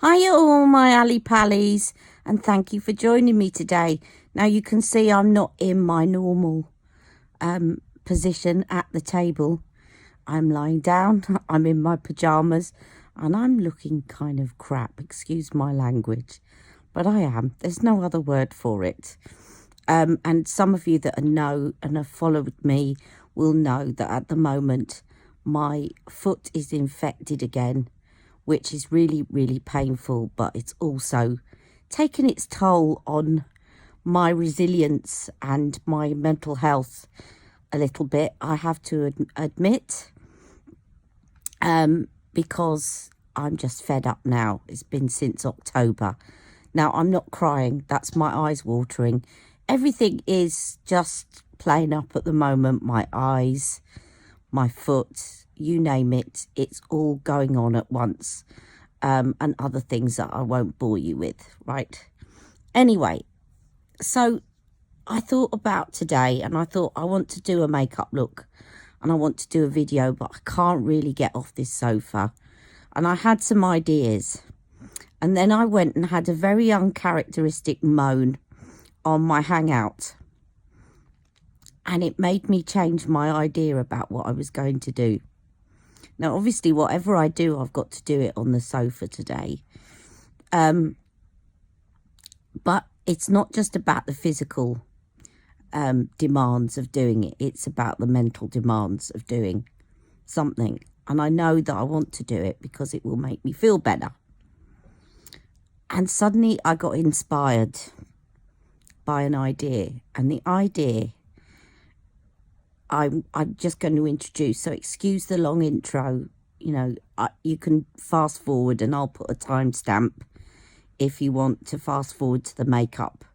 Hiya all my Ali Pallies, and thank you for joining me today. Now you can see I'm not in my normal position at the table. I'm lying down, I'm in my pyjamas, and I'm looking kind of crap, excuse my language. But I am, there's no other word for it. And some of you that know and have followed me will know that at the moment my foot is infected again, which is really, really painful, but it's also taken its toll on my resilience and my mental health a little bit, I have to admit, because I'm just fed up now. It's been since October. Now, I'm not crying. That's my eyes watering. Everything is just playing up at the moment. My eyes, my foot, you name it. It's all going on at once. And other things that I won't bore you with, right? Anyway, so I thought about today and I thought I want to do a makeup look and I want to do a video, but I can't really get off this sofa. And I had some ideas. And then I went and had a very uncharacteristic moan on my hangout. And it made me change my idea about what I was going to do. Now, obviously, whatever I do, I've got to do it on the sofa today. But it's not just about the physical demands of doing it. It's about the mental demands of doing something. And I know that I want to do it because it will make me feel better. And suddenly I got inspired by an idea. And the idea I'm just going to introduce. So excuse the long intro. You know, you can fast forward and I'll put a timestamp if you want to fast forward to the makeup.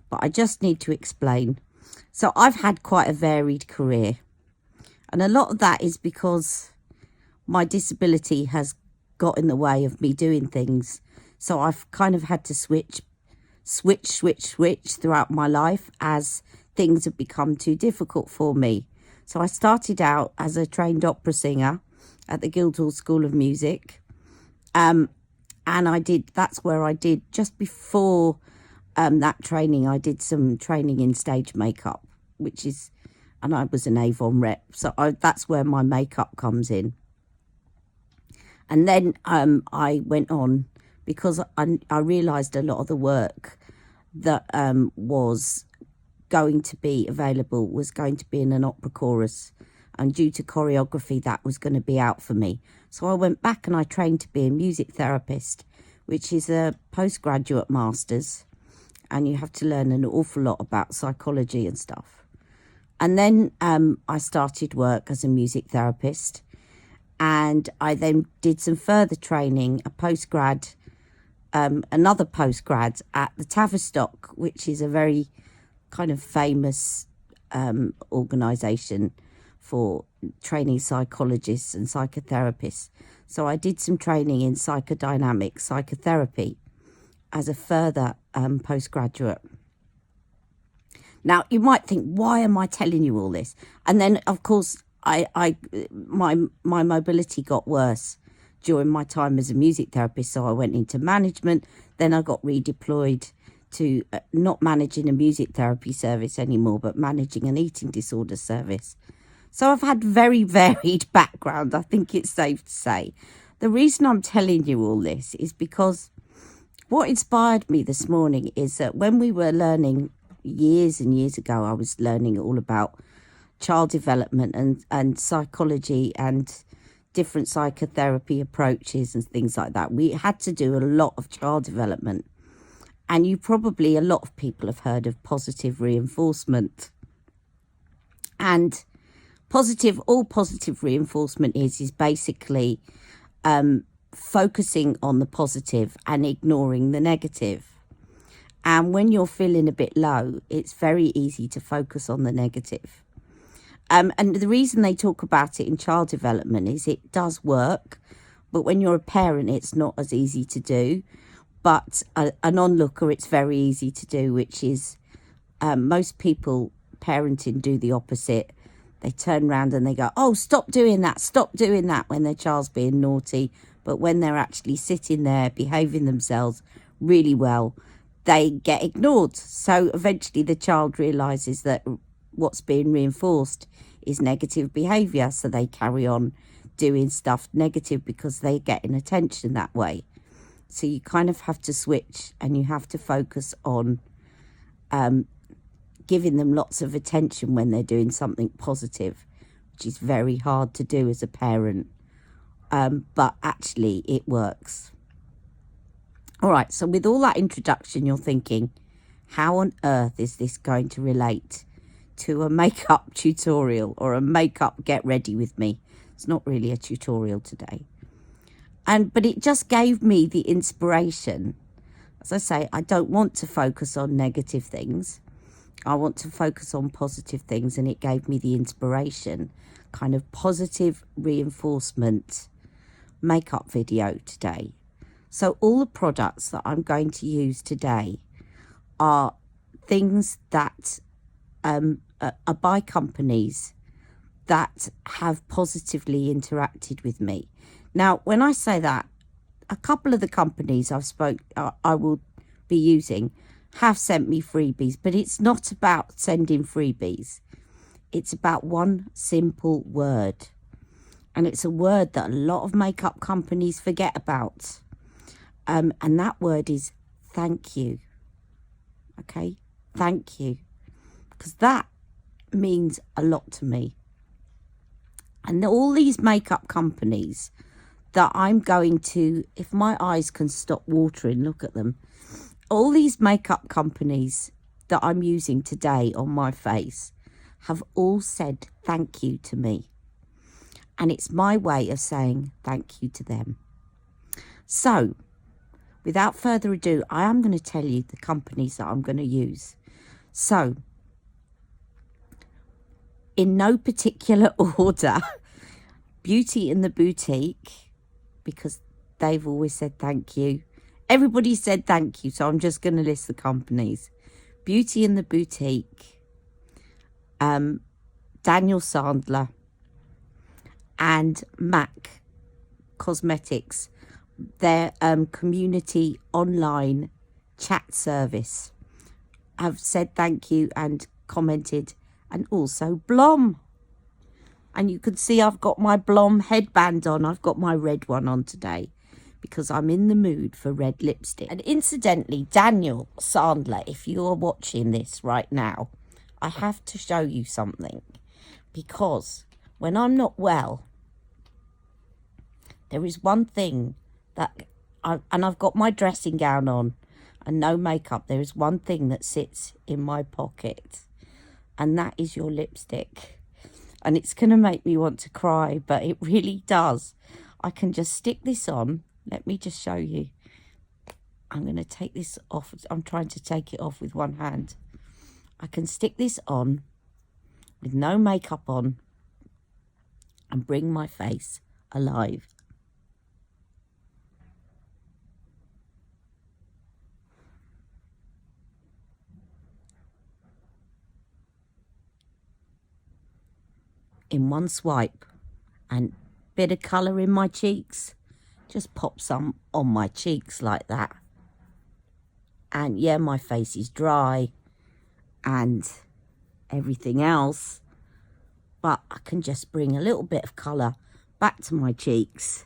But I just need to explain. So I've had quite a varied career. And a lot of that is because my disability has got in the way of me doing things. So I've kind of had to switch throughout my life as things have become too difficult for me. So I started out as a trained opera singer at the Guildhall School of Music. And that's where I did, just before that training, I did some training in stage makeup, and I was an Avon rep. So that's where my makeup comes in. And then I went on because I realised a lot of the work that was going to be available was going to be in an opera chorus, and due to choreography that was going to be out for me. So I went back and I trained to be a music therapist, which is a postgraduate master's, and you have to learn an awful lot about psychology and stuff. And then I started work as a music therapist, and I then did some further training, another postgrad at the Tavistock, which is a very kind of famous organisation for training psychologists and psychotherapists. So I did some training in psychodynamic psychotherapy as a further postgraduate. Now, you might think, why am I telling you all this? And then, of course, my mobility got worse during my time as a music therapist. So I went into management. Then I got redeployed to not managing a music therapy service anymore, but managing an eating disorder service. So I've had very varied background, I think it's safe to say. The reason I'm telling you all this is because what inspired me this morning is that when we were learning years and years ago, I was learning all about child development and psychology and different psychotherapy approaches and things like that. We had to do a lot of child development. And a lot of people have heard of positive reinforcement. And all positive reinforcement is basically focusing on the positive and ignoring the negative. And when you're feeling a bit low, it's very easy to focus on the negative. And the reason they talk about it in child development is it does work, but when you're a parent, it's not as easy to do. But an onlooker, it's very easy to do, which is most people parenting do the opposite. They turn around and they go, oh, stop doing that when their child's being naughty. but when they're actually sitting there behaving themselves really well, they get ignored. So eventually the child realizes that what's being reinforced is negative behavior, so they carry on doing stuff negative because they're getting attention that way. So you kind of have to switch, and you have to focus on giving them lots of attention when they're doing something positive, which is very hard to do as a parent, but actually it works. All right, so with all that introduction, you're thinking, how on earth is this going to relate to a makeup tutorial or a makeup get ready with me? It's not really a tutorial today. But it just gave me the inspiration. As I say, I don't want to focus on negative things. I want to focus on positive things, and it gave me the inspiration, kind of positive reinforcement makeup video today. So all the products that I'm going to use today are things that are by companies that have positively interacted with me. Now, when I say that, a couple of the companies I will be using have sent me freebies, but it's not about sending freebies. It's about one simple word. And it's a word that a lot of makeup companies forget about. And that word is thank you. Okay? Thank you. Because that means a lot to me. And all these makeup companies that I'm going to, if my eyes can stop watering, look at them. All these makeup companies that I'm using today on my face have all said thank you to me. And it's my way of saying thank you to them. So, without further ado, I am going to tell you the companies that I'm going to use. So, in no particular order, Beauty in the Boutique, because they've always said thank you. Everybody said thank you, so I'm just going to list the companies. Beauty in the Boutique, Daniel Sandler, and MAC Cosmetics, their community online chat service, have said thank you and commented, and also Blom. And you can see I've got my Blom headband on. I've got my red one on today because I'm in the mood for red lipstick. And incidentally, Daniel Sandler, if you're watching this right now, I have to show you something, because when I'm not well, there is one thing that, I've got my dressing gown on and no makeup. There is one thing that sits in my pocket, and that is your lipstick. And it's going to make me want to cry, but it really does. I can just stick this on. Let me just show you. I'm going to take this off. I'm trying to take it off with one hand. I can stick this on with no makeup on and bring my face alive. In one swipe, and bit of colour in my cheeks, just pop some on my cheeks like that. And yeah, my face is dry and everything else, but I can just bring a little bit of colour back to my cheeks.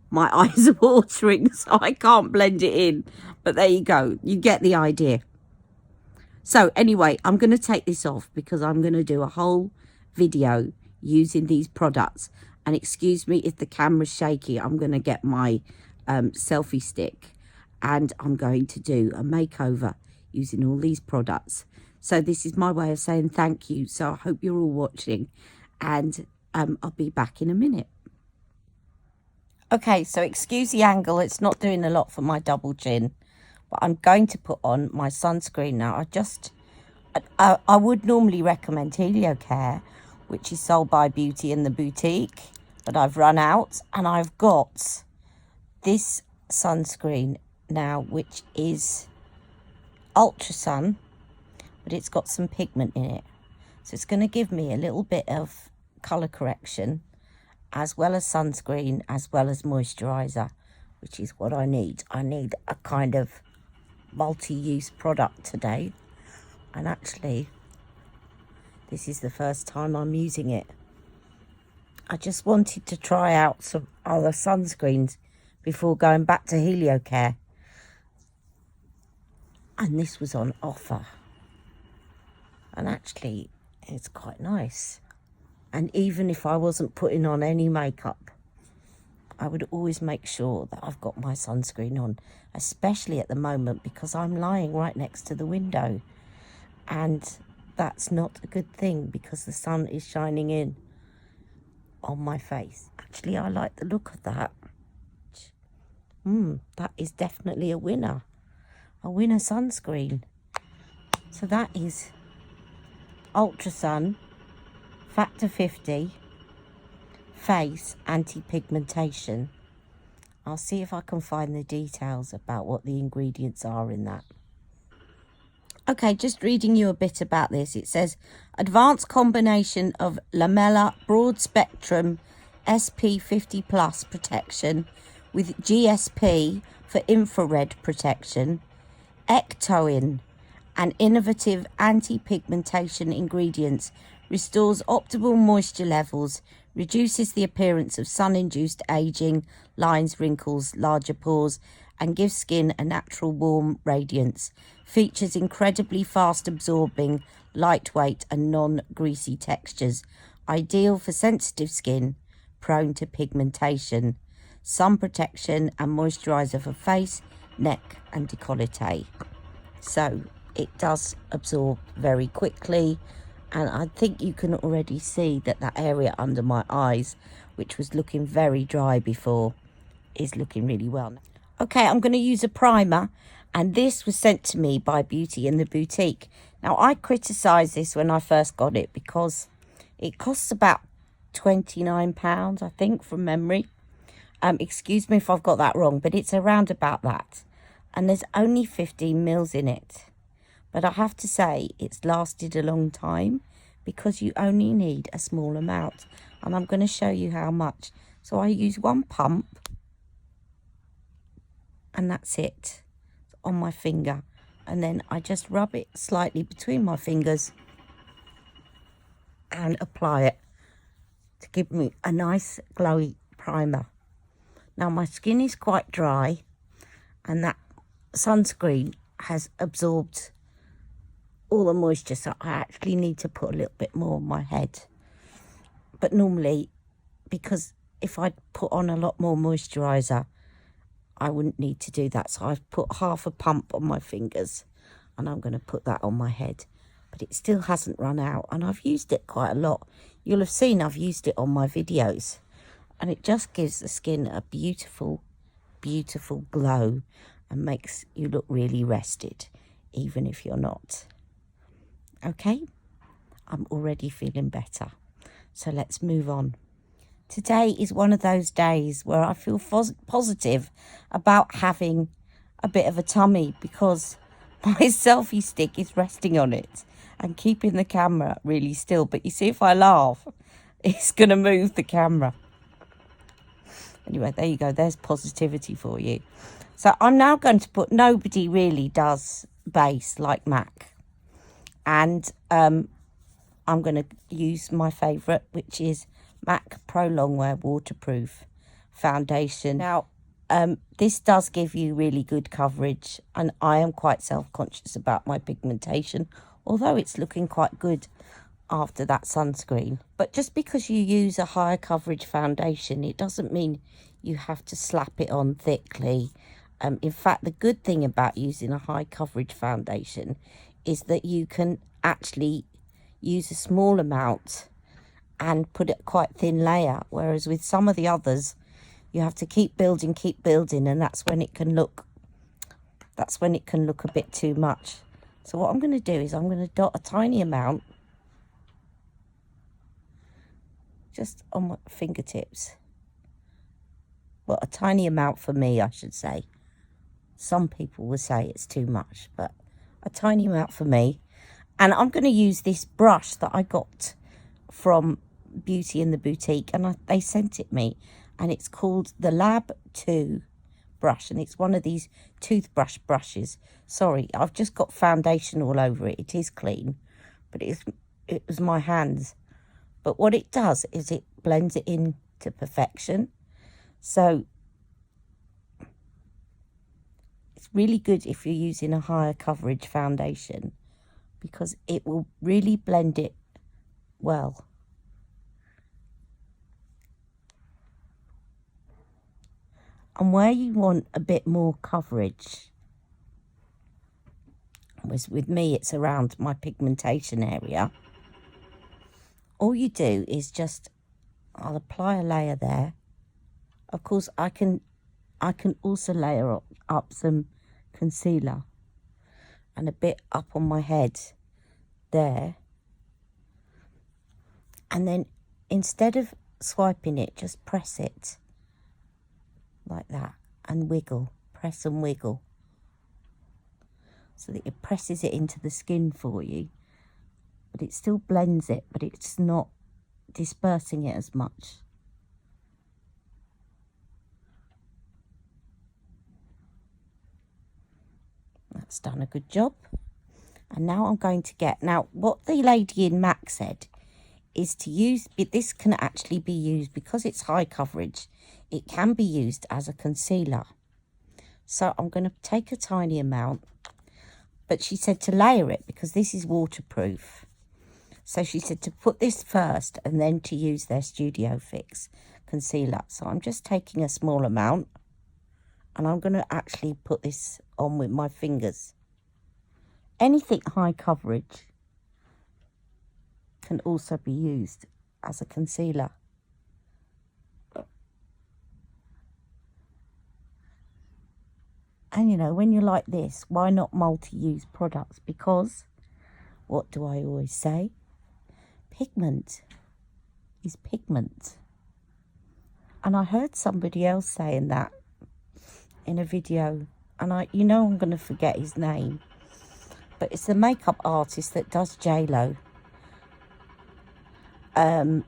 My eyes are watering, so I can't blend it in, but there you go, you get the idea. So anyway, I'm going to take this off because I'm going to do a whole video using these products. And excuse me if the camera's shaky, I'm going to get my selfie stick and I'm going to do a makeover using all these products. So this is my way of saying thank you. So I hope you're all watching, and I'll be back in a minute. Okay, so excuse the angle, it's not doing a lot for my double chin, but I'm going to put on my sunscreen now. I would normally recommend Heliocare, which is sold by Beauty in the Boutique, but I've run out, and I've got this sunscreen now, which is ultrasun, but it's got some pigment in it, so it's going to give me a little bit of colour correction as well as sunscreen, as well as moisturiser, which is what I need. I need a kind of multi-use product today, and actually this is the first time I'm using it. I just wanted to try out some other sunscreens before going back to HelioCare, and this was on offer, and actually it's quite nice. And even if I wasn't putting on any makeup, I would always make sure that I've got my sunscreen on, especially at the moment because I'm lying right next to the window, and that's not a good thing because the sun is shining in on my face. Actually, I like the look of that. That is definitely a winner sunscreen. So that is ultrasun, factor 50, face anti-pigmentation. I'll see if I can find the details about what the ingredients are in that. Okay, just reading you a bit about this. It says, advanced combination of lamella broad spectrum SP50 plus protection with GSP for infrared protection, ectoin, and innovative anti-pigmentation ingredients, restores optimal moisture levels, reduces the appearance of sun-induced aging, lines, wrinkles, larger pores, and gives skin a natural warm radiance. Features incredibly fast absorbing, lightweight and non-greasy textures. Ideal for sensitive skin, prone to pigmentation. Sun protection and moisturiser for face, neck and décolleté. So it does absorb very quickly, and I think you can already see that that area under my eyes, which was looking very dry before, is looking really well now. Okay, I'm going to use a primer, and this was sent to me by Beauty in the Boutique. Now, I criticised this when I first got it because it costs about £29, I think, from memory. Excuse me if I've got that wrong, but it's around about that. And there's only 15 mils in it. But I have to say, it's lasted a long time because you only need a small amount. And I'm going to show you how much. So I use one pump, and that's it, on my finger. And then I just rub it slightly between my fingers and apply it to give me a nice glowy primer. Now my skin is quite dry, and that sunscreen has absorbed all the moisture, so I actually need to put a little bit more on my head. But normally, because if I'd put on a lot more moisturiser, I wouldn't need to do that. So I've put half a pump on my fingers, and I'm going to put that on my head. But it still hasn't run out, and I've used it quite a lot. You'll have seen I've used it on my videos, and it just gives the skin a beautiful, beautiful glow and makes you look really rested, even if you're not. Okay, I'm already feeling better. So let's move on. Today is one of those days where I feel positive about having a bit of a tummy because my selfie stick is resting on it and keeping the camera really still. But you see, if I laugh, it's going to move the camera. Anyway, there you go. There's positivity for you. So I'm now going to put Nobody Really Does base like MAC. And I'm going to use my favourite, which is MAC Pro Longwear Waterproof Foundation. Now, this does give you really good coverage, and I am quite self-conscious about my pigmentation, although it's looking quite good after that sunscreen. But just because you use a higher coverage foundation, it doesn't mean you have to slap it on thickly. In fact, the good thing about using a high coverage foundation is that you can actually use a small amount and put it quite thin layer, whereas with some of the others you have to keep building, and that's when it can look a bit too much. So what I'm going to do is I'm going to dot a tiny amount just on my fingertips. Well, a tiny amount for me, I should say. Some people will say it's too much, but a tiny amount for me. And I'm going to use this brush that I got from Beauty in the Boutique, and they sent it me, and it's called the Lab 2 brush, and it's one of these toothbrush brushes. Sorry, I've just got foundation all over it. It is clean, but it was my hands. But what it does is it blends it in to perfection. So it's really good if you're using a higher coverage foundation, because it will really blend it well. And where you want a bit more coverage, with me it's around my pigmentation area, all you do is just, I'll apply a layer there. Of course I can also layer up some concealer and a bit up on my head there, and then instead of swiping it, just press it like that and wiggle, press and wiggle, so that it presses it into the skin for you, but it still blends it, but it's not dispersing it as much. That's done a good job. And now I'm going to get, now what the lady in MAC said is to use, this can actually be used, because it's high coverage, it can be used as a concealer. So I'm going to take a tiny amount, but she said to layer it because this is waterproof. So she said to put this first and then to use their Studio Fix concealer. So I'm just taking a small amount, and I'm going to actually put this on with my fingers. Anything high coverage can also be used as a concealer. And you know, when you're like this, why not multi-use products? Because, what do I always say? Pigment is pigment. And I heard somebody else saying that in a video, and I'm going to forget his name, but it's the makeup artist that does J-Lo. And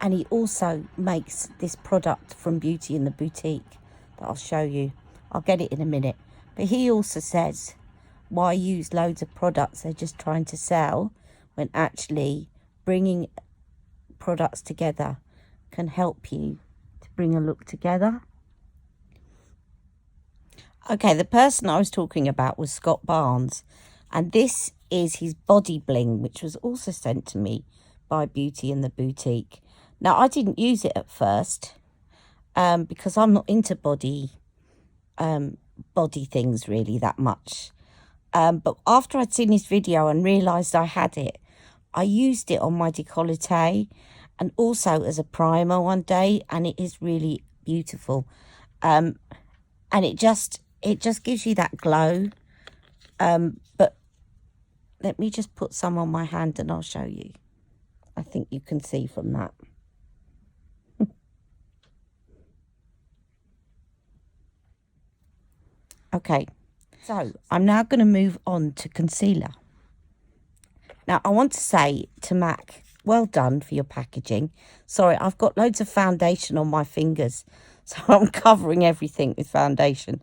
he also makes this product from Beauty in the Boutique that I'll show you. I'll get it in a minute. But he also says, why use loads of products they're just trying to sell, when actually bringing products together can help you to bring a look together. Okay, the person I was talking about was Scott Barnes, and this is his Body Bling, which was also sent to me by Beauty in the Boutique. Now, I didn't use it at first because I'm not into body things really that much. But after I'd seen his video and realised I had it, I used it on my décolleté and also as a primer one day, and it is really beautiful. And it just gives you that glow. But let me just put some on my hand and I'll show you. I think you can see from that. Okay, so I'm now going to move on to concealer. Now, I want to say to MAC, well done for your packaging. Sorry, I've got loads of foundation on my fingers, so I'm covering everything with foundation.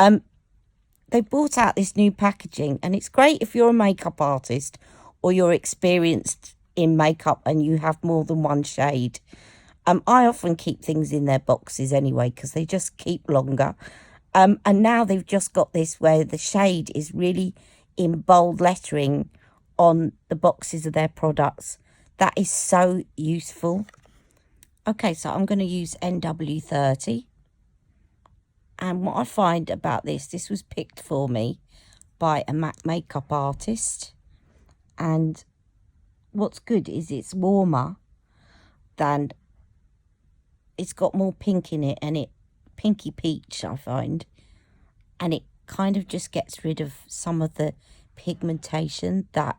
They brought out this new packaging, and it's great if you're a makeup artist or you're experienced in makeup and you have more than one shade. I often keep things in their boxes anyway because they just keep longer. And now they've just got this where the shade is really in bold lettering on the boxes of their products. That is so useful. Okay, so I'm going to use NW30. And what I find about this was picked for me by a MAC makeup artist. And what's good is it's warmer than, it's got more pink in it, and it pinky peach, I find. And it kind of just gets rid of some of the pigmentation that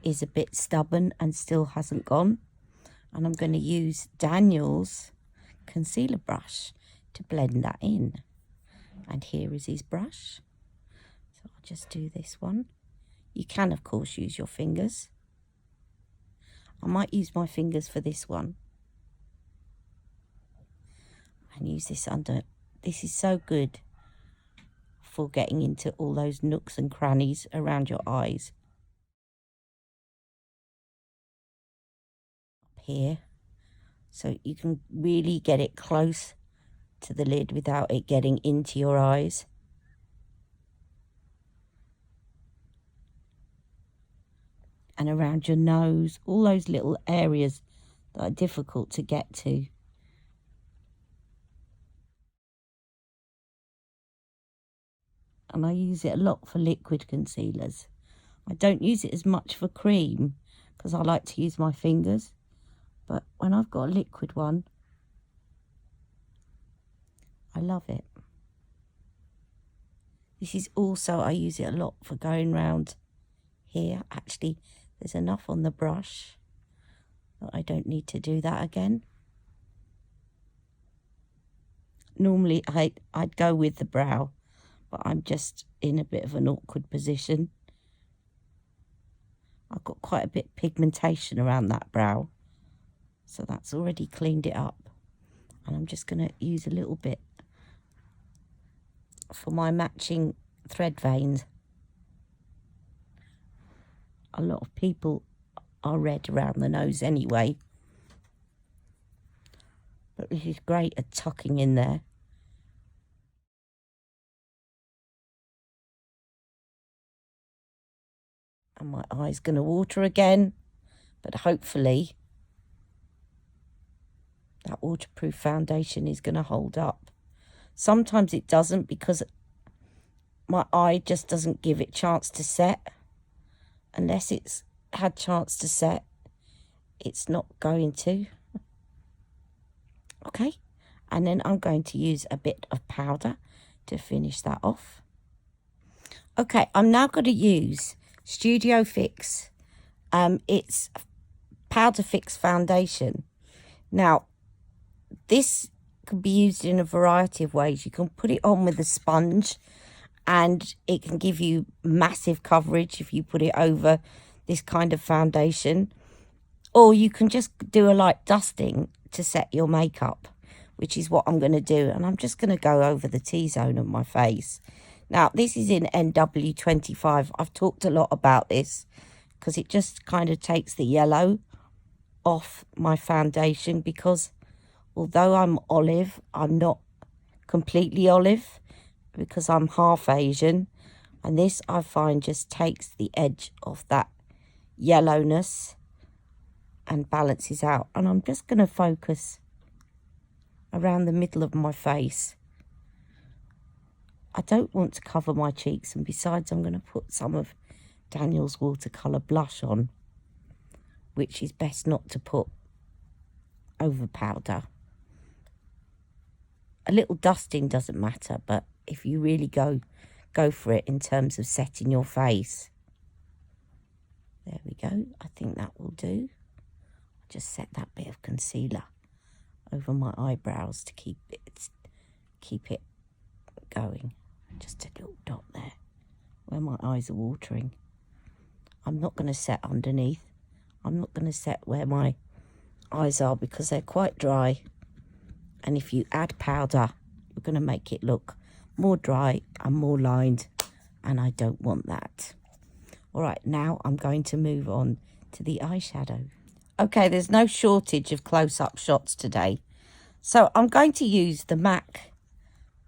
is a bit stubborn and still hasn't gone. And I'm going to use Daniel's concealer brush to blend that in. And here is his brush. So I'll just do this one. You can, of course, use your fingers. I might use my fingers for this one. And use this under. This is so good for getting into all those nooks and crannies around your eyes. Up here. So you can really get it close to the lid without it getting into your eyes. And around your nose, all those little areas that are difficult to get to. And I use it a lot for liquid concealers. I don't use it as much for cream because I like to use my fingers. But when I've got a liquid one, I love it. This is also, I use it a lot for going round here. Actually, there's enough on the brush that I don't need to do that again. Normally, I'd go with the brow, but I'm just in a bit of an awkward position. I've got quite a bit of pigmentation around that brow, so that's already cleaned it up. And I'm just going to use a little bit for my matching thread veins. A lot of people are red around the nose anyway, but this is great at tucking in there. And my eye's going to water again, but hopefully that waterproof foundation is going to hold up. Sometimes it doesn't because my eye just doesn't give it chance to set. Unless it's had chance to set, it's not going to. Okay, and then I'm going to use a bit of powder to finish that off. Okay, I'm now going to use Studio Fix. It's Powder Fix Foundation. Now, this can be used in a variety of ways. You can put it on with a sponge and it can give you massive coverage if you put it over this kind of foundation. Or you can just do a light dusting to set your makeup, which is what I'm going to do. And I'm just going to go over the T-zone of my face. Now, this is in NW25. I've talked a lot about this because it just kind of takes the yellow off my foundation, because although I'm olive, I'm not completely olive because I'm half Asian. And this, I find, just takes the edge of that yellowness and balances out. And I'm just going to focus around the middle of my face. I don't want to cover my cheeks, and besides I'm going to put some of Daniel's watercolour blush on, which is best not to put over powder. A little dusting doesn't matter, but if you really go for it in terms of setting your face. There we go. I think that will do. I'll just set that bit of concealer over my eyebrows to keep it going. Just a little dot there where my eyes are watering. I'm not going to set underneath. I'm not going to set where my eyes are because they're quite dry. And if you add powder, you're going to make it look more dry and more lined. And I don't want that. All right, now I'm going to move on to the eyeshadow. Okay, there's no shortage of close-up shots today. So I'm going to use the MAC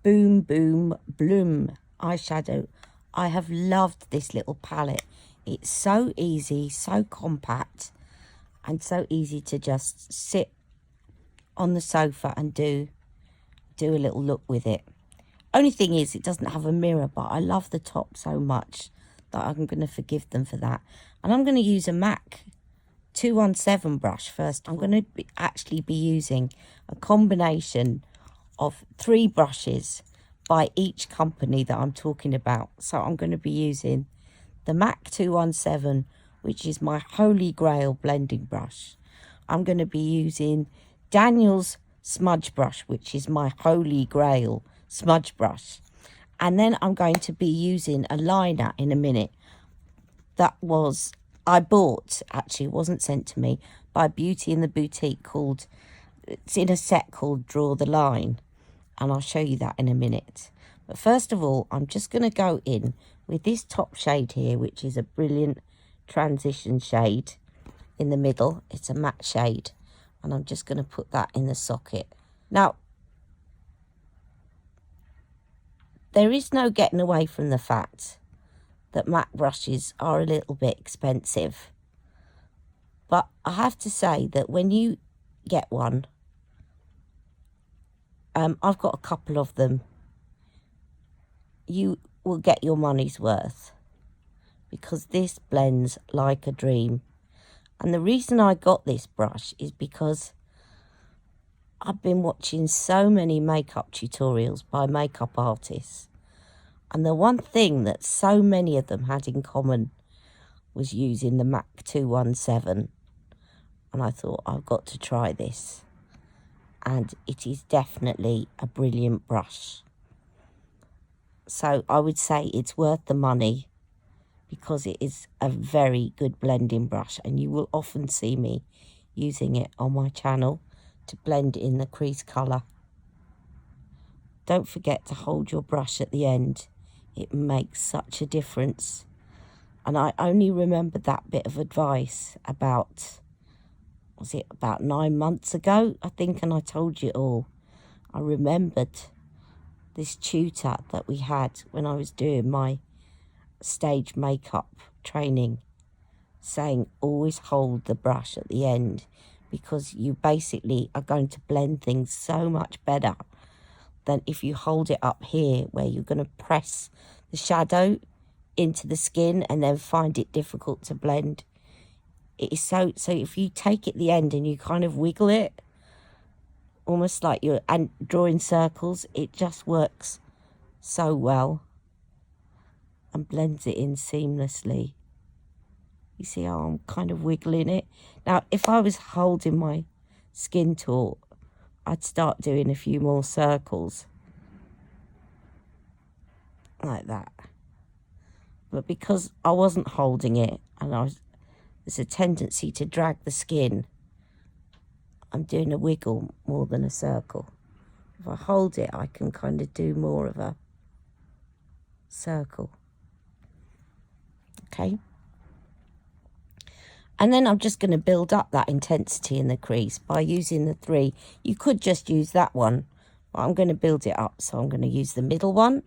Boom Boom Bloom eyeshadow. I have loved this little palette. It's so easy, so compact, and so easy to just sit on the sofa and do a little look with it. Only thing is, it doesn't have a mirror, but I love the top so much that I'm going to forgive them for that. And I'm going to use a MAC 217 brush first. I'm going to actually be using a combination of 3 brushes by each company that I'm talking about. So I'm going to be using the MAC 217, which is my holy grail blending brush. I'm going to be using Daniel's smudge brush, which is my holy grail smudge brush. And then I'm going to be using a liner in a minute that I bought, actually, it wasn't sent to me, by Beauty in the Boutique called, it's in a set called Draw the Line, and I'll show you that in a minute. But first of all, I'm just going to go in with this top shade here, which is a brilliant transition shade in the middle. It's a matte shade, and I'm just going to put that in the socket. Now, there is no getting away from the fact that MAC brushes are a little bit expensive. But I have to say that when you get one, I've got a couple of them, you will get your money's worth, because this blends like a dream. And the reason I got this brush is because I've been watching so many makeup tutorials by makeup artists, and the one thing that so many of them had in common was using the MAC 217, and I thought, I've got to try this, and it is definitely a brilliant brush. So I would say it's worth the money, because it is a very good blending brush, and you will often see me using it on my channel to blend in the crease colour. Don't forget to hold your brush at the end. It makes such a difference. And I only remembered that bit of advice about, was it about 9 months ago, I think, and I told you all. I remembered this tutor that we had when I was doing my stage makeup training saying, always hold the brush at the end, because you basically are going to blend things so much better than if you hold it up here, where you're going to press the shadow into the skin and then find it difficult to blend. It is so if you take it at the end and you kind of wiggle it, almost like you're drawing circles, it just works so well and blends it in seamlessly. You see how I'm kind of wiggling it? Now, if I was holding my skin tool, I'd start doing a few more circles. Like that. But because I wasn't holding it, and there's a tendency to drag the skin, I'm doing a wiggle more than a circle. If I hold it, I can kind of do more of a circle. Okay? And then I'm just going to build up that intensity in the crease by using the 3. You could just use that one, but I'm going to build it up. So I'm going to use the middle one,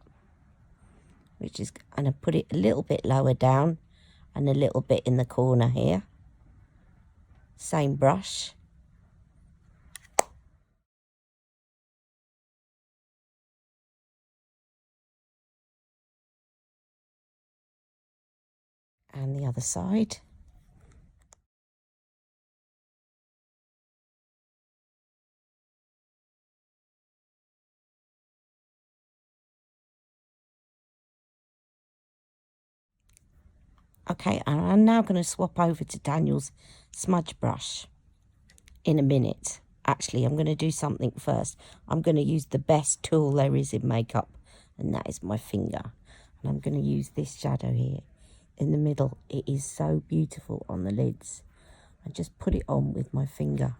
which is, and I put it a little bit lower down and a little bit in the corner here. Same brush. And the other side. Okay, and I'm now going to swap over to Daniel's smudge brush in a minute. Actually, I'm going to do something first. I'm going to use the best tool there is in makeup, and that is my finger. And I'm going to use this shadow here in the middle. It is so beautiful on the lids. I just put it on with my finger.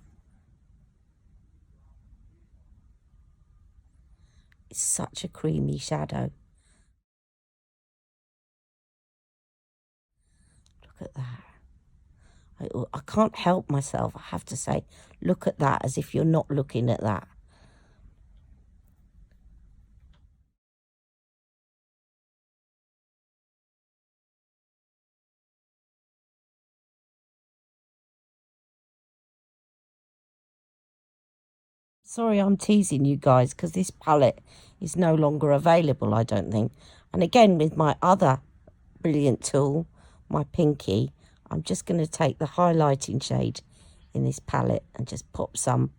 It's such a creamy shadow. Look at that. I can't help myself, I have to say, look at that as if you're not looking at that. Sorry, I'm teasing you guys, because this palette is no longer available, I don't think. And again, with my other brilliant tool, my pinky, I'm just going to take the highlighting shade in this palette and just pop some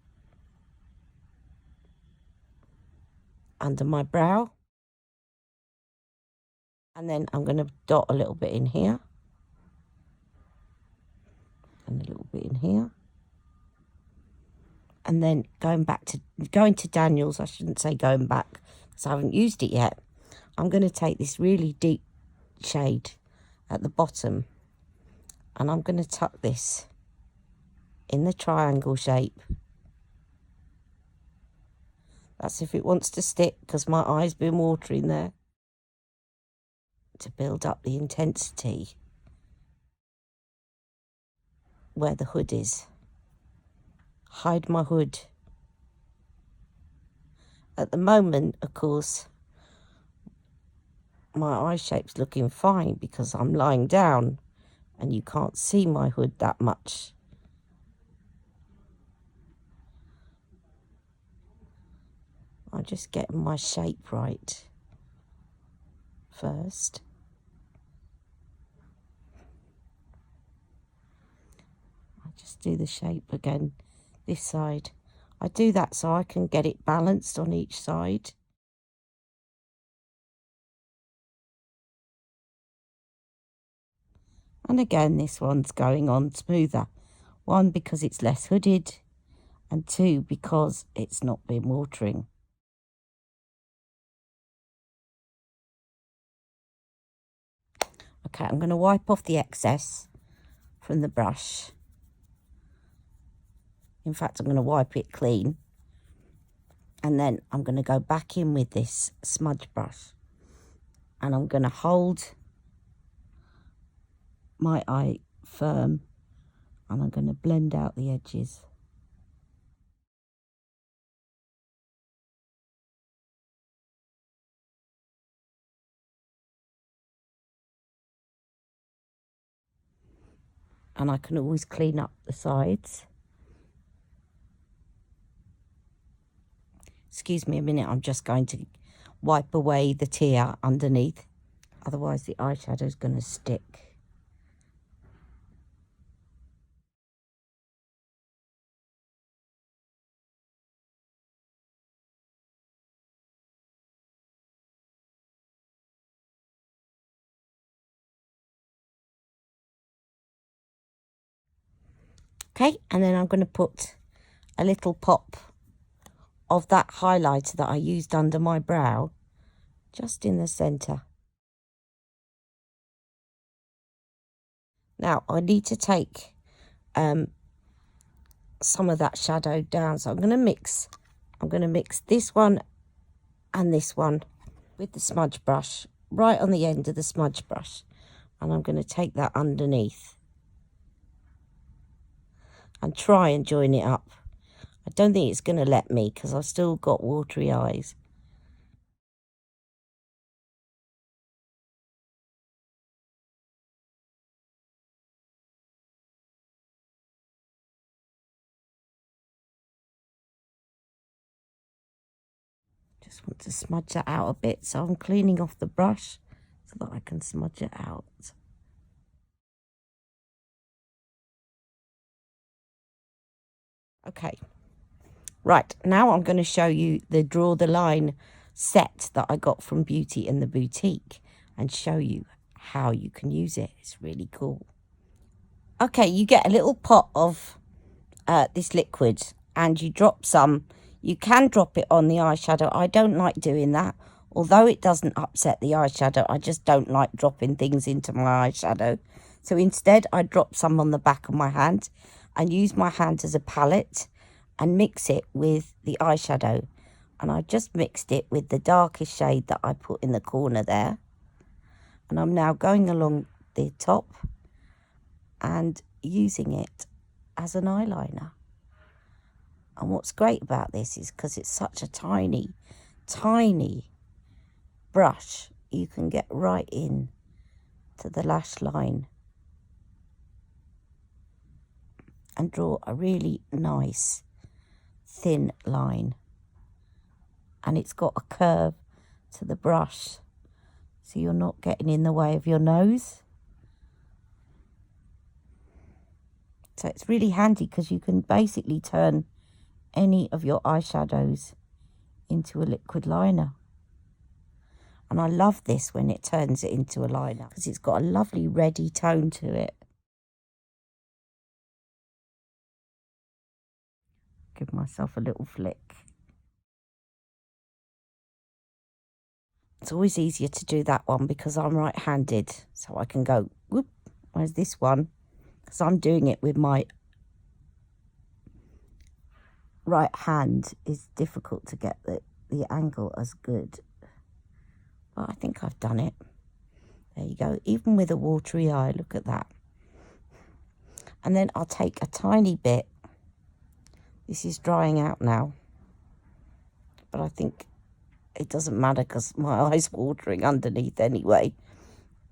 under my brow. And then I'm going to dot a little bit in here. And a little bit in here. And then going to Daniel's, I shouldn't say going back, because I haven't used it yet. I'm going to take this really deep shade at the bottom, and I'm going to tuck this in the triangle shape. That's if it wants to stick, because my eye's been watering there. To build up the intensity where the hood is. Hide my hood. At the moment, of course, my eye shape's looking fine because I'm lying down and you can't see my hood that much. I'm just getting my shape right first. I just do the shape again this side. I do that so I can get it balanced on each side. And again, this one's going on smoother. One, because it's less hooded, and two, because it's not been watering. Okay, I'm going to wipe off the excess from the brush. In fact, I'm going to wipe it clean. And then I'm going to go back in with this smudge brush. And I'm going to hold my eye firm. And I'm going to blend out the edges. And I can always clean up the sides. Excuse me a minute, I'm just going to wipe away the tear underneath. Otherwise the eyeshadow's going to stick. Okay, and then I'm going to put a little pop of that highlighter that I used under my brow, just in the centre. Now, I need to take some of that shadow down, so I'm going to mix this one and this one with the smudge brush, right on the end of the smudge brush. And I'm going to take that underneath and try and join it up. I don't think it's going to let me because I've still got watery eyes. Just want to smudge that out a bit, so I'm cleaning off the brush so that I can smudge it out. Okay, right, now I'm going to show you the Draw the Line set that I got from Beauty in the Boutique and show you how you can use it. It's really cool. Okay, you get a little pot of this liquid and you drop some. You can drop it on the eyeshadow. I don't like doing that. Although it doesn't upset the eyeshadow, I just don't like dropping things into my eyeshadow. So instead, I drop some on the back of my hand and use my hand as a palette and mix it with the eyeshadow. And I just mixed it with the darkest shade that I put in the corner there. And I'm now going along the top and using it as an eyeliner. And what's great about this is because it's such a tiny, tiny brush, you can get right in to the lash line and draw a really nice thin line. And it's got a curve to the brush, so you're not getting in the way of your nose. So it's really handy because you can basically turn any of your eyeshadows into a liquid liner. And I love this when it turns it into a liner because it's got a lovely reddy tone to it. Give myself a little flick. It's always easier to do that one because I'm right-handed, so I can go, whoop, where's this one? Because I'm doing it with my right hand is difficult to get the angle as good. But I think I've done it. There you go. Even with a watery eye, look at that. And then I'll take a tiny bit. This is drying out now. But I think it doesn't matter because my eye's watering underneath anyway.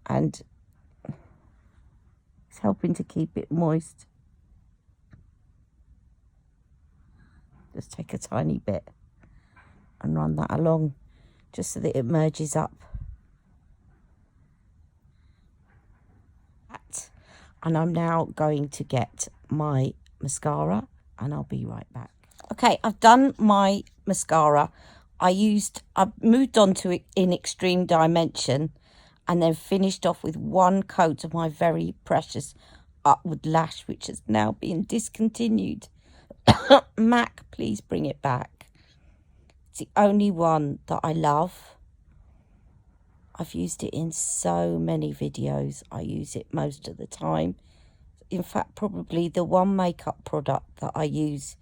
And it's helping to keep it moist. Just take a tiny bit and run that along just so that it merges up. And I'm now going to get my mascara and I'll be right back. Okay, I've done my mascara. I've moved on to it in Extreme Dimension and then finished off with one coat of my very precious Upward Lash, which has now been discontinued. MAC, please bring it back. It's the only one that I love. I've used it in so many videos. I use it most of the time. In fact, probably the one makeup product that I use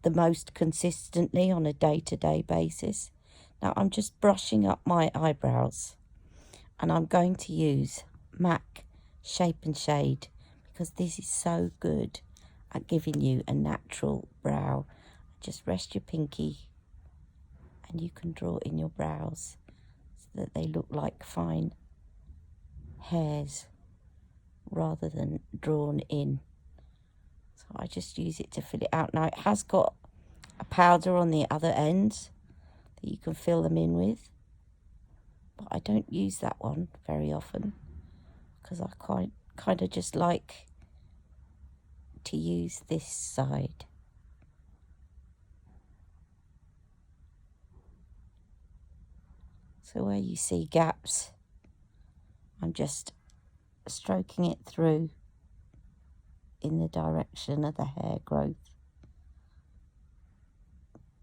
the most consistently on a day-to-day basis. Now I'm just brushing up my eyebrows and I'm going to use MAC Shape and Shade because this is so good at giving you a natural brow. Just rest your pinky and you can draw in your brows that they look like fine hairs rather than drawn in. So I just use it to fill it out. Now it has got a powder on the other end that you can fill them in with, but I don't use that one very often because I kind of just like to use this side. So where you see gaps, I'm just stroking it through in the direction of the hair growth.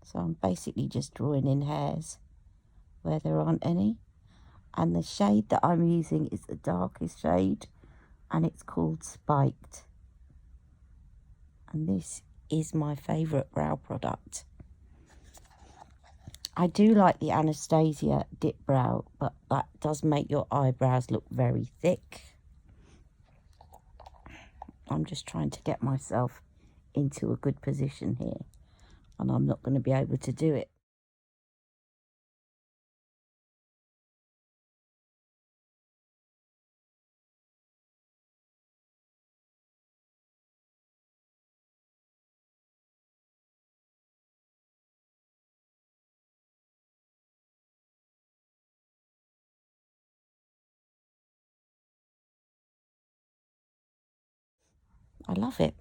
So I'm basically just drawing in hairs where there aren't any. And the shade that I'm using is the darkest shade and it's called Spiked. And this is my favourite brow product. I do like the Anastasia Dip Brow, but that does make your eyebrows look very thick. I'm just trying to get myself into a good position here, and I'm not going to be able to do it. I love it.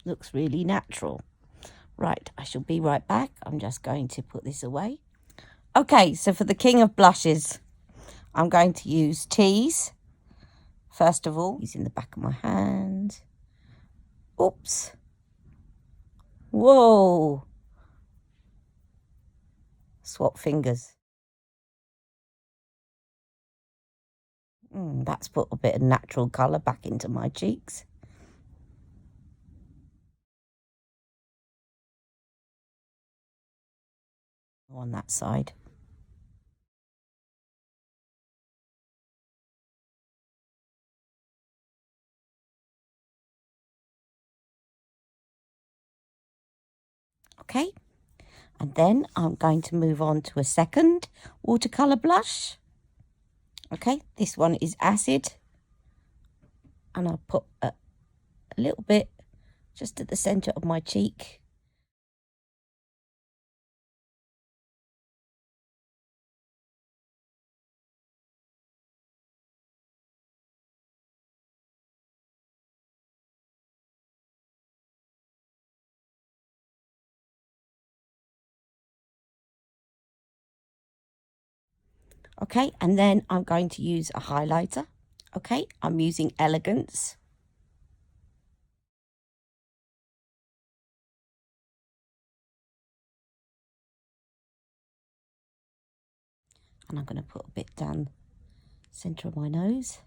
Looks really natural. Right, I shall be right back. I'm just going to put this away. Okay, so for the king of blushes, I'm going to use Tease. First of all, using the back of my hand. Oops. Whoa. Swap fingers. That's put a bit of natural colour back into my cheeks. On that side. Okay, and then I'm going to move on to a second watercolour blush. Okay, this one is Acid, and I'll put a little bit just at the centre of my cheek. Okay, and then I'm going to use a highlighter. Okay, I'm using Elegance. And I'm going to put a bit down centre of my nose,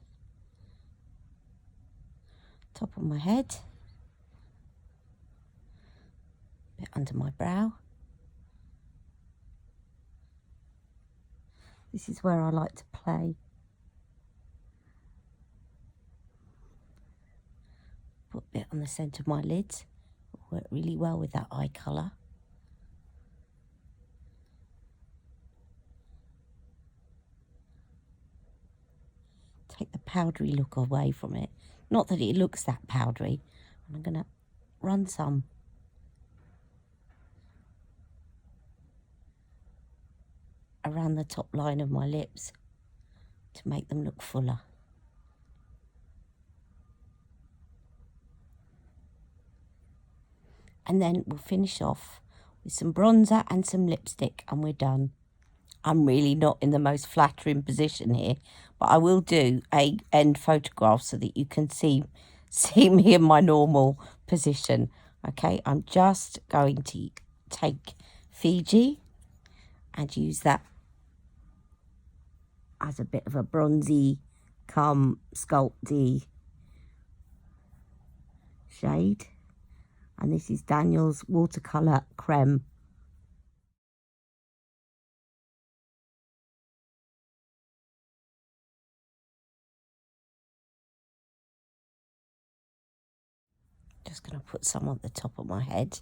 top of my head, bit under my brow. This is where I like to play. Put a bit on the centre of my lids. Work really well with that eye colour. Take the powdery look away from it. Not that it looks that powdery. And I'm going to run some around the top line of my lips to make them look fuller. And then we'll finish off with some bronzer and some lipstick and we're done. I'm really not in the most flattering position here, but I will do a end photograph so that you can see me in my normal position. Okay, I'm just going to take Fiji and use that as a bit of a bronzy come sculpty shade. And this is Daniel's watercolour creme. Just going to put some on the top of my head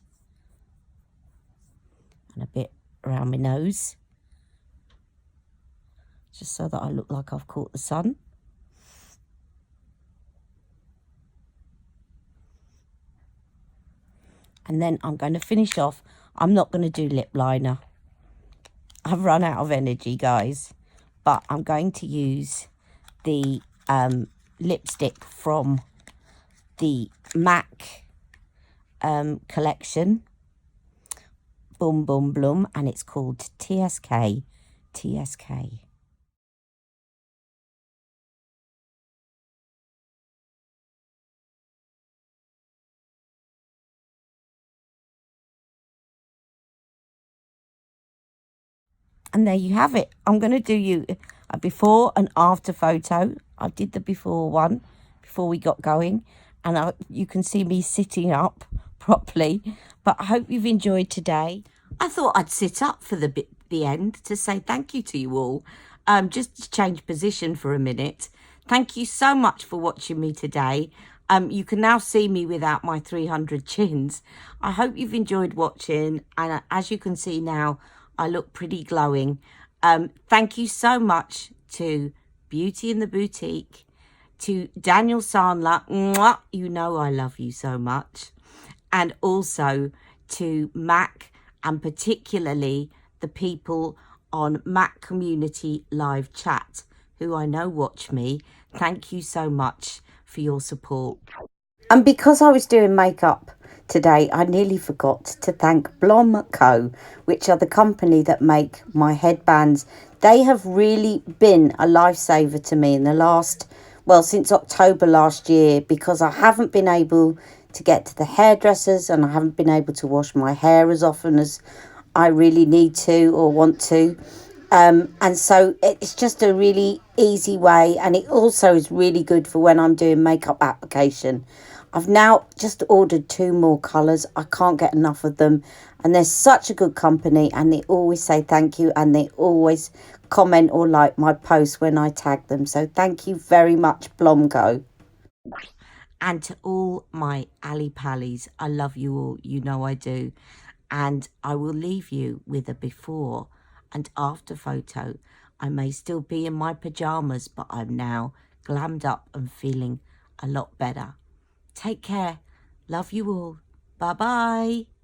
and a bit around my nose, just so that I look like I've caught the sun. And then I'm going to finish off. I'm not going to do lip liner. I've run out of energy, guys. But I'm going to use the lipstick from the MAC collection. Boom, boom, Blom. And it's called TSK. TSK. And there you have it. I'm going to do you a before and after photo. I did the before one before we got going. And you can see me sitting up properly. But I hope you've enjoyed today. I thought I'd sit up for the end to say thank you to you all. Just to change position for a minute. Thank you so much for watching me today. You can now see me without my 300 chins. I hope you've enjoyed watching. And as you can see now, I look pretty glowing. Thank you so much to Beauty in the Boutique, to Daniel Sandler, mwah, you know I love you so much, and also to Mac, and particularly the people on Mac Community Live Chat, who I know watch me. Thank you so much for your support. And because I was doing makeup today, I nearly forgot to thank Blom Co., which are the company that make my headbands. They have really been a lifesaver to me in the last, well, since October last year, because I haven't been able to get to the hairdressers and I haven't been able to wash my hair as often as I really need to or want to. And so it's just a really easy way, and it also is really good for when I'm doing makeup application. I've now just ordered 2 more colours. I can't get enough of them. And they're such a good company, and they always say thank you, and they always comment or like my posts when I tag them. So thank you very much, Blomco. And to all my Ali Pallies, I love you all. You know I do. And I will leave you with a before and after photo. I may still be in my pyjamas, but I'm now glammed up and feeling a lot better. Take care. Love you all. Bye-bye.